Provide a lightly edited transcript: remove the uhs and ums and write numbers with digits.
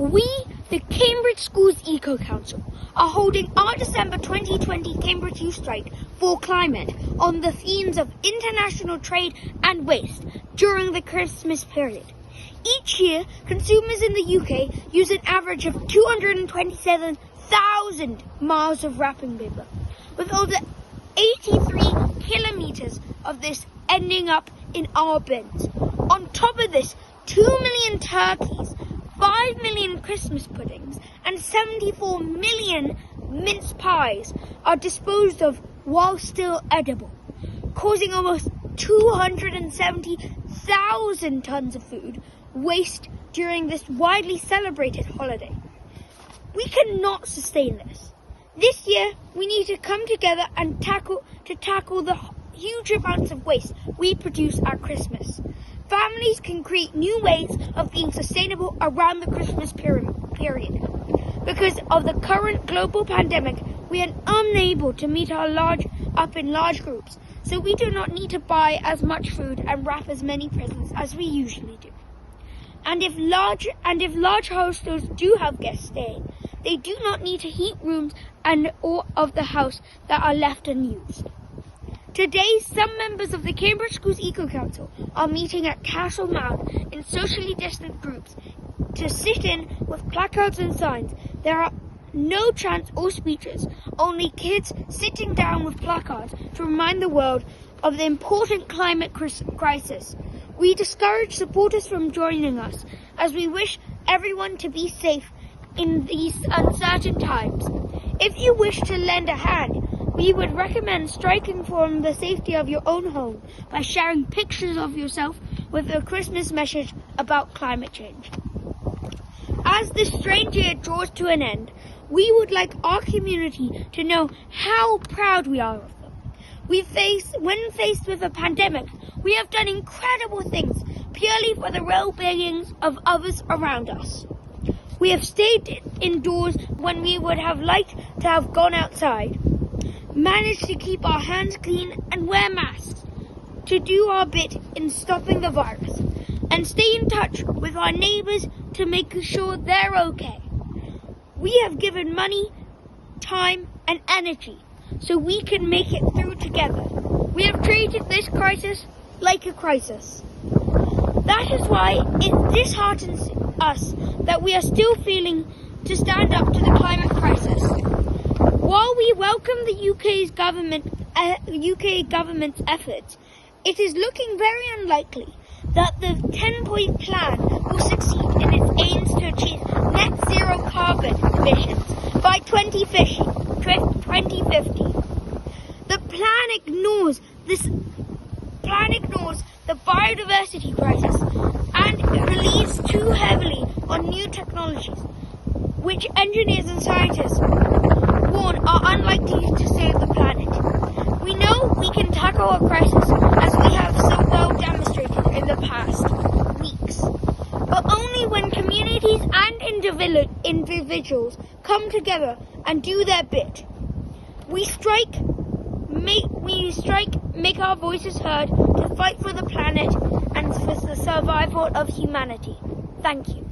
We, the Cambridge Schools Eco Council, are holding our December 2020 Cambridge Youth Strike for Climate on the themes of international trade and waste during the Christmas period. Each year, consumers in the UK use an average of 227,000 miles of wrapping paper, with over 83 kilometres of this ending up in our bins. On top of this, 2 million turkeys, 5 million Christmas puddings and 74 million mince pies are disposed of while still edible, causing almost 270,000 tons of food waste during this widely celebrated holiday. We cannot sustain this. This year, we need to come together and tackle the huge amounts of waste we produce at Christmas. Families can create new ways of being sustainable around the Christmas period. Because of the current global pandemic, we are unable to meet up in large groups, so we do not need to buy as much food and wrap as many presents as we usually do. And if large hostels do have guests staying, they do not need to heat rooms or of the house that are left unused. Today, some members of the Cambridge Schools Eco Council are meeting at Castle Mound in socially distant groups to sit in with placards and signs. There are no chants or speeches, only kids sitting down with placards to remind the world of the important climate crisis. We discourage supporters from joining us, as we wish everyone to be safe in these uncertain times. If you wish to lend a hand, we would recommend striking from the safety of your own home by sharing pictures of yourself with a Christmas message about climate change. As this strange year draws to an end, we would like our community to know how proud we are of them. When faced with a pandemic, we have done incredible things purely for the well-being of others around us. We have stayed indoors when we would have liked to have gone outside, managed to keep our hands clean and wear masks, to do our bit in stopping the virus, and stay in touch with our neighbours to make sure they're okay. We have given money, time and energy so we can make it through together. We have treated this crisis like a crisis. That is why it disheartens us that we are still failing to stand up to the climate crisis. While we welcome the UK government's efforts, it is looking very unlikely that the 10-point plan will succeed in its aims to achieve net zero carbon emissions by 2050. The plan ignores the biodiversity crisis and relies too heavily on new technologies, which engineers and scientists warn are unlikely to save the planet. We know we can tackle a crisis, as we have so well demonstrated in the past weeks, but only when communities and individuals come together and do their bit. We strike, make our voices heard to fight for the planet and for the survival of humanity. Thank you.